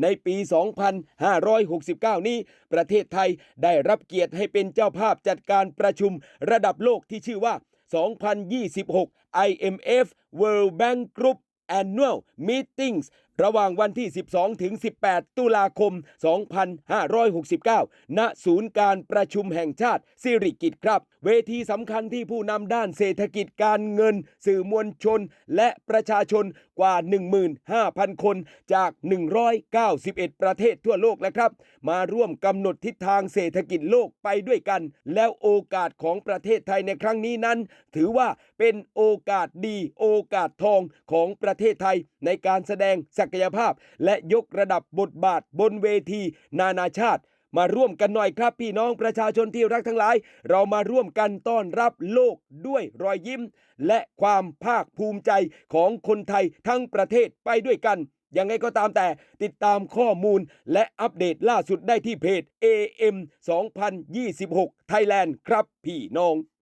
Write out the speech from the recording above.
ในปี 2569 นี้ประเทศไทยได้รับเกียรติให้เป็นเจ้าภาพจัดการประชุมระดับโลกที่ชื่อว่า 2026 IMF World Bank Group Annual Meetings ระหว่างวันที่ 12 ถึง 18 ตุลาคม 2569 ณ ศูนย์การประชุมแห่งชาติสิริกิติ์ครับ เวทีสำคัญที่ผู้นำด้านเศรษฐกิจการเงินสื่อมวลชนและประชาชนกว่า 15,000 คนจาก 191 ประเทศทั่วโลกแล้วครับมาร่วมกำหนดทิศทางเศรษฐกิจโลกไปด้วยกันแล้วโอกาสของประเทศไทยในครั้งนี้นั้นถือว่าเป็นโอกาสดีโอกาสทองของประเทศไทยในการแสดงศักยภาพและยกระดับบทบาทบนเวทีนานาชาติมาร่วมกันหน่อยครับพี่น้องประชาชนที่รักทั้งหลายเรามาร่วมกันต้อนรับโลกด้วยรอยยิ้มและความภาคภูมิใจของคนไทยทั้งประเทศไปด้วยกันยังไงก็ตามแต่ติดตามข้อมูลและอัปเดตล่าสุดได้ที่เพจ AM 2026 Thailand ครับพี่น้อง